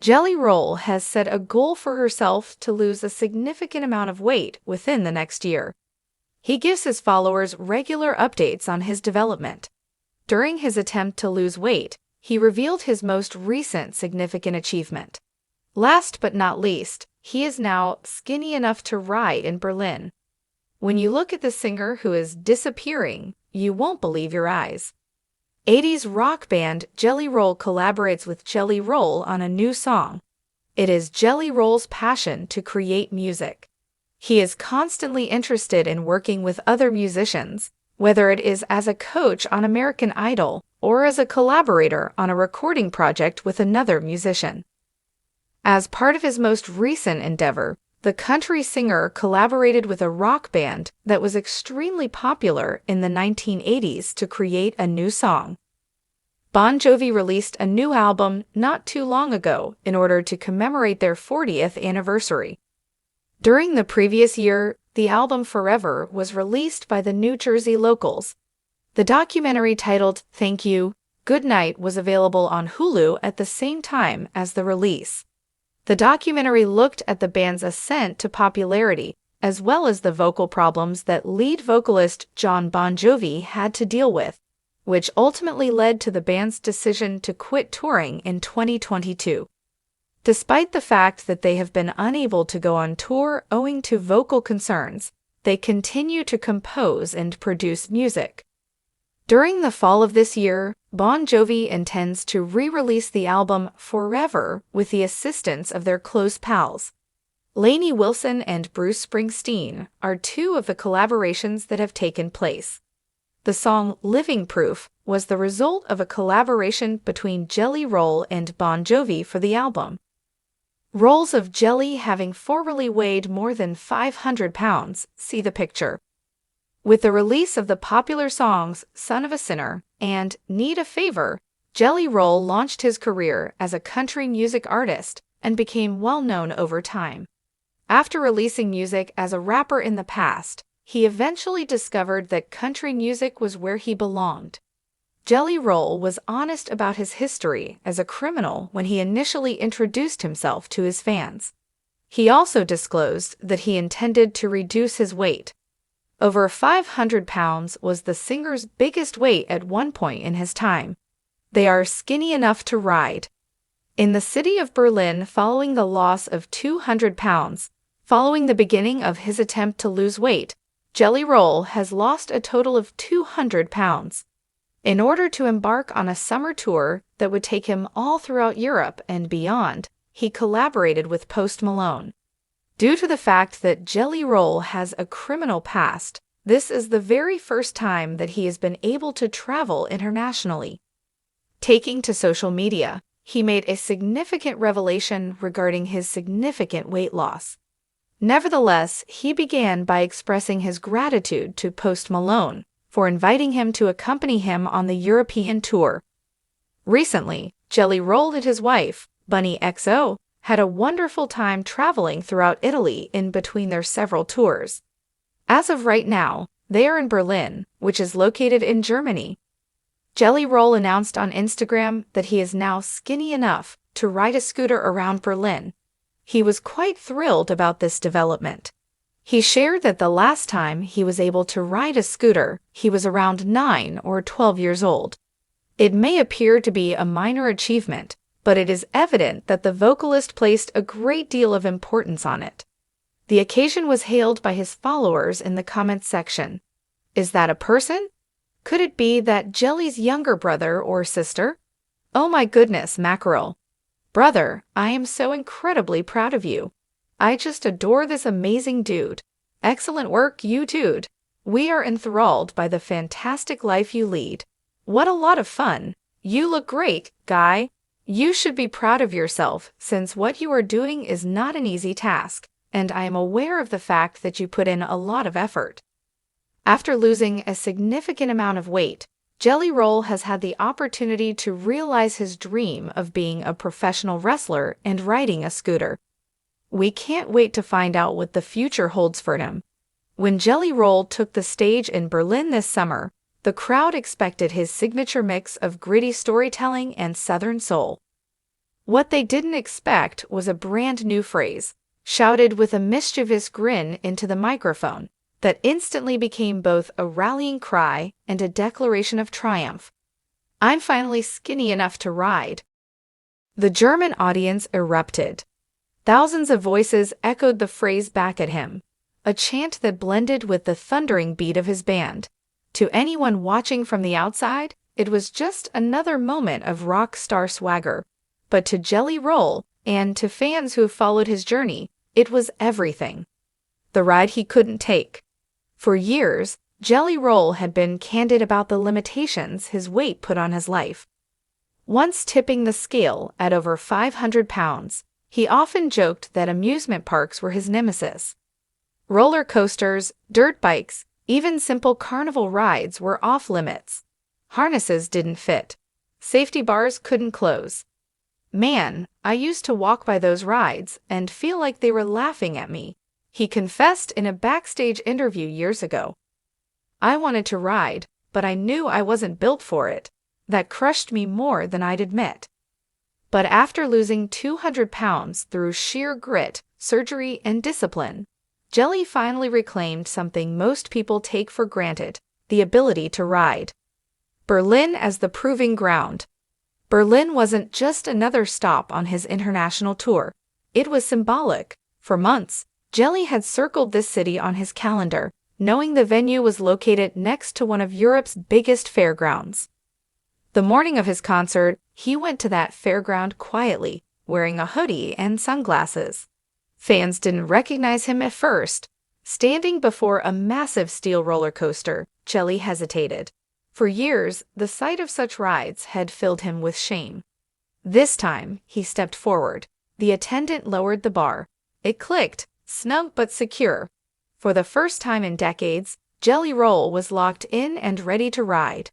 Jelly Roll has set a goal for herself to lose a significant amount of weight within the next year. He gives his followers regular updates on his development. During his attempt to lose weight, he revealed his most recent significant achievement. Last but not least, he is now skinny enough to ride in Berlin. When you look at the singer who is disappearing, you won't believe your eyes. 80s rock band Jelly Roll collaborates with Jelly Roll on a new song. It is Jelly Roll's passion to create music. He is constantly interested in working with other musicians, whether it is as a coach on American Idol or as a collaborator on a recording project with another musician. As part of his most recent endeavor, the country singer collaborated with a rock band that was extremely popular in the 1980s to create a new song. Bon Jovi released a new album not too long ago in order to commemorate their 40th anniversary. During the previous year, the album Forever was released by the New Jersey Locals. The documentary titled Thank You, Good Night was available on Hulu at the same time as the release. The documentary looked at the band's ascent to popularity, as well as the vocal problems that lead vocalist Jon Bon Jovi had to deal with, which ultimately led to the band's decision to quit touring in 2022. Despite the fact that they have been unable to go on tour owing to vocal concerns, they continue to compose and produce music. During the fall of this year, Bon Jovi intends to re-release the album Forever with the assistance of their close pals. Lainey Wilson and Bruce Springsteen are two of the collaborations that have taken place. The song Living Proof was the result of a collaboration between Jelly Roll and Bon Jovi for the album. Rolls of jelly having formerly weighed more than 500 pounds, see the picture. With the release of the popular songs Son of a Sinner and Need a Favor, Jelly Roll launched his career as a country music artist and became well known over time. After releasing music as a rapper in the past, he eventually discovered that country music was where he belonged. Jelly Roll was honest about his history as a criminal when he initially introduced himself to his fans. He also disclosed that he intended to reduce his weight. Over 500 pounds was the singer's biggest weight at one point in his time. They are skinny enough to ride. In the city of Berlin, following the loss of 200 pounds, following the beginning of his attempt to lose weight, Jelly Roll has lost a total of 200 pounds. In order to embark on a summer tour that would take him all throughout Europe and beyond, he collaborated with Post Malone. Due to the fact that Jelly Roll has a criminal past, this is the very first time that he has been able to travel internationally. Taking to social media, he made a significant revelation regarding his significant weight loss. Nevertheless, he began by expressing his gratitude to Post Malone for inviting him to accompany him on the European tour. Recently, Jelly Roll and his wife, Bunny XO, had a wonderful time traveling throughout Italy in between their several tours. As of right now, they are in Berlin, which is located in Germany. Jelly Roll announced on Instagram that he is now skinny enough to ride a scooter around Berlin. He was quite thrilled about this development. He shared that the last time he was able to ride a scooter, he was around 9 or 12 years old. It may appear to be a minor achievement, but it is evident that the vocalist placed a great deal of importance on it. The occasion was hailed by his followers in the comments section. Is that a person? Could it be that Jelly's younger brother or sister? Oh my goodness, mackerel. Brother, I am so incredibly proud of you. I just adore this amazing dude. Excellent work, you dude. We are enthralled by the fantastic life you lead. What a lot of fun. You look great, guy. You should be proud of yourself since what you are doing is not an easy task, and I am aware of the fact that you put in a lot of effort. After losing a significant amount of weight, Jelly Roll has had the opportunity to realize his dream of being a professional wrestler and riding a scooter. We can't wait to find out what the future holds for him. When Jelly Roll took the stage in Berlin this summer, the crowd expected his signature mix of gritty storytelling and Southern soul. What they didn't expect was a brand new phrase, shouted with a mischievous grin into the microphone, that instantly became both a rallying cry and a declaration of triumph. "I'm finally skinny enough to ride." The German audience erupted. Thousands of voices echoed the phrase back at him, a chant that blended with the thundering beat of his band. To anyone watching from the outside, it was just another moment of rock star swagger. But to Jelly Roll, and to fans who followed his journey, it was everything. The ride he couldn't take. For years, Jelly Roll had been candid about the limitations his weight put on his life. Once tipping the scale at over 500 pounds, he often joked that amusement parks were his nemesis. Roller coasters, dirt bikes, even simple carnival rides were off limits. Harnesses didn't fit. Safety bars couldn't close. "Man, I used to walk by those rides and feel like they were laughing at me," he confessed in a backstage interview years ago. "I wanted to ride, but I knew I wasn't built for it. That crushed me more than I'd admit." But after losing 200 pounds through sheer grit, surgery, and discipline, Jelly finally reclaimed something most people take for granted: the ability to ride. Berlin as the proving ground. Berlin wasn't just another stop on his international tour. It was symbolic. For months, Jelly had circled this city on his calendar, knowing the venue was located next to one of Europe's biggest fairgrounds. The morning of his concert, he went to that fairground quietly, wearing a hoodie and sunglasses. Fans didn't recognize him at first. Standing before a massive steel roller coaster, Jelly hesitated. For years, the sight of such rides had filled him with shame. This time, he stepped forward. The attendant lowered the bar. It clicked, snug but secure. For the first time in decades, Jelly Roll was locked in and ready to ride.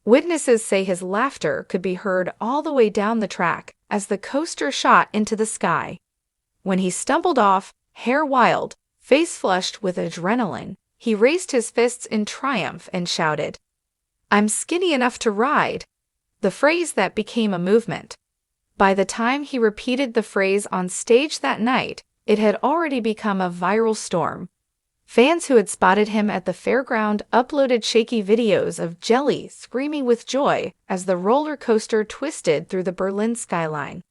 Witnesses say his laughter could be heard all the way down the track as the coaster shot into the sky. When he stumbled off, hair wild, face flushed with adrenaline, he raised his fists in triumph and shouted, "I'm skinny enough to ride," the phrase that became a movement. By the time he repeated the phrase on stage that night, it had already become a viral storm. Fans who had spotted him at the fairground uploaded shaky videos of Jelly screaming with joy as the roller coaster twisted through the Berlin skyline.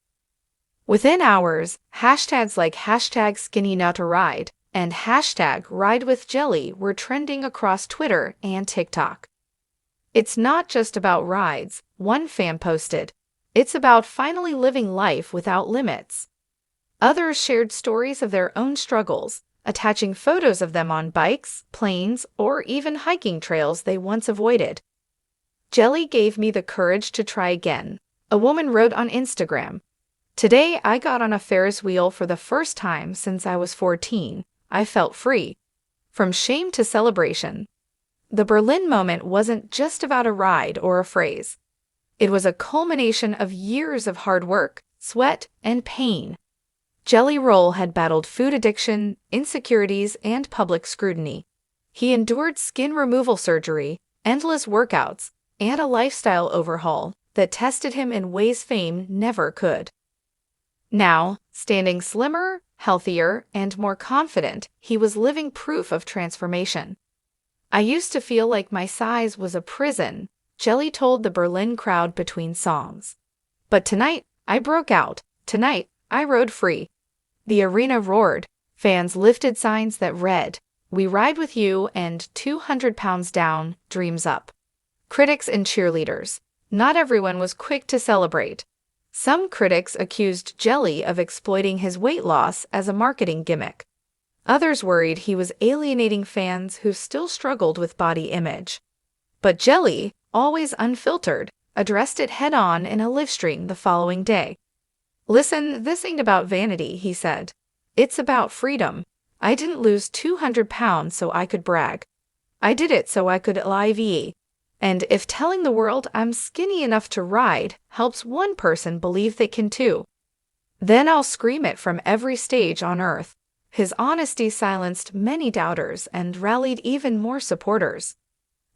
Within hours, hashtags like #SkinnyNotToRide and #RideWithJelly were trending across Twitter and TikTok. "It's not just about rides," one fan posted. "It's about finally living life without limits." Others shared stories of their own struggles, attaching photos of them on bikes, planes, or even hiking trails they once avoided. "Jelly gave me the courage to try again," a woman wrote on Instagram. "Today I got on a Ferris wheel for the first time since I was 14. I felt free. From shame to celebration." The Berlin moment wasn't just about a ride or a phrase. It was a culmination of years of hard work, sweat, and pain. Jelly Roll had battled food addiction, insecurities, and public scrutiny. He endured skin removal surgery, endless workouts, and a lifestyle overhaul that tested him in ways fame never could. Now, standing slimmer, healthier, and more confident, he was living proof of transformation. "I used to feel like my size was a prison," Jelly told the Berlin crowd between songs. "But tonight, I broke out. Tonight, I rode free." The arena roared. Fans lifted signs that read, "We ride with you," and 200 pounds down, dreams up. Critics and cheerleaders. Not everyone was quick to celebrate. Some critics accused Jelly of exploiting his weight loss as a marketing gimmick. Others worried he was alienating fans who still struggled with body image. But Jelly, always unfiltered, addressed it head-on in a livestream the following day. "Listen, this ain't about vanity," he said. "It's about freedom. I didn't lose 200 pounds so I could brag. I did it so I could live. And if telling the world I'm skinny enough to ride helps one person believe they can too, then I'll scream it from every stage on earth." His honesty silenced many doubters and rallied even more supporters.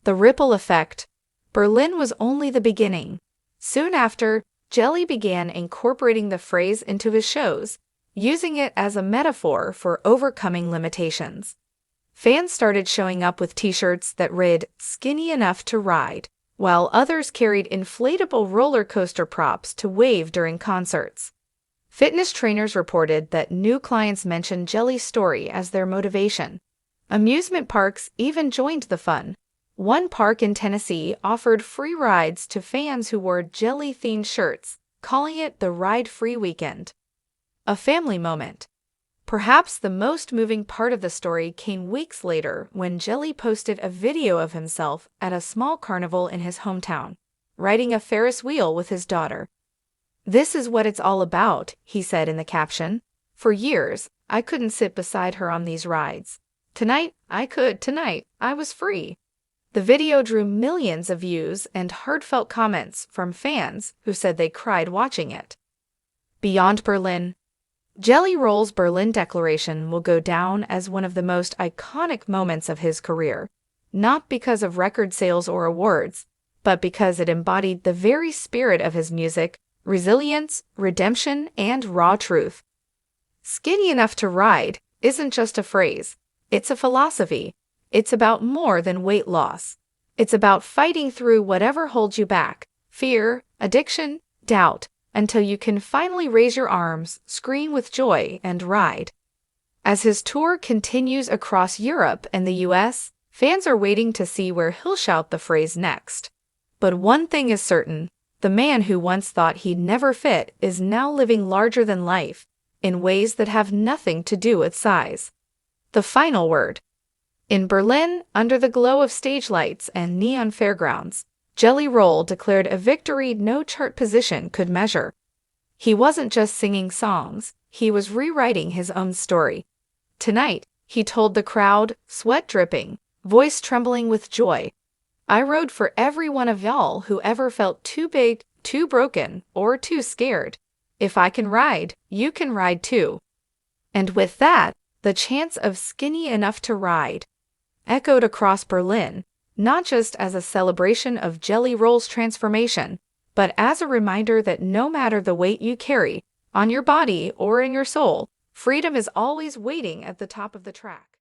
The ripple effect. Berlin was only the beginning. Soon after, Jelly began incorporating the phrase into his shows, using it as a metaphor for overcoming limitations. Fans started showing up with t-shirts that read, "Skinny enough to ride," while others carried inflatable roller coaster props to wave during concerts. Fitness trainers reported that new clients mentioned Jelly's story as their motivation. Amusement parks even joined the fun. One park in Tennessee offered free rides to fans who wore Jelly-themed shirts, calling it the Ride-Free Weekend. A family moment. Perhaps the most moving part of the story came weeks later when Jelly posted a video of himself at a small carnival in his hometown, riding a Ferris wheel with his daughter. "This is what it's all about," he said in the caption. "For years, I couldn't sit beside her on these rides. Tonight, I could. Tonight, I was free." The video drew millions of views and heartfelt comments from fans who said they cried watching it. Beyond Berlin. Jelly Roll's Berlin Declaration will go down as one of the most iconic moments of his career, not because of record sales or awards, but because it embodied the very spirit of his music: resilience, redemption, and raw truth. "Skinny enough to ride" isn't just a phrase, it's a philosophy. It's about more than weight loss. It's about fighting through whatever holds you back: fear, addiction, doubt, until you can finally raise your arms, scream with joy, and ride. As his tour continues across Europe and the US, fans are waiting to see where he'll shout the phrase next. But one thing is certain: the man who once thought he'd never fit is now living larger than life, in ways that have nothing to do with size. The final word. In Berlin, under the glow of stage lights and neon fairgrounds, Jelly Roll declared a victory no chart position could measure. He wasn't just singing songs, he was rewriting his own story. Tonight, he told the crowd, sweat dripping, voice trembling with joy, "I rode for every one of y'all who ever felt too big, too broken, or too scared. If I can ride, you can ride too." And with that, the chants of "skinny enough to ride" echoed across Berlin, not just as a celebration of Jelly Roll's transformation, but as a reminder that no matter the weight you carry, on your body or in your soul, freedom is always waiting at the top of the track.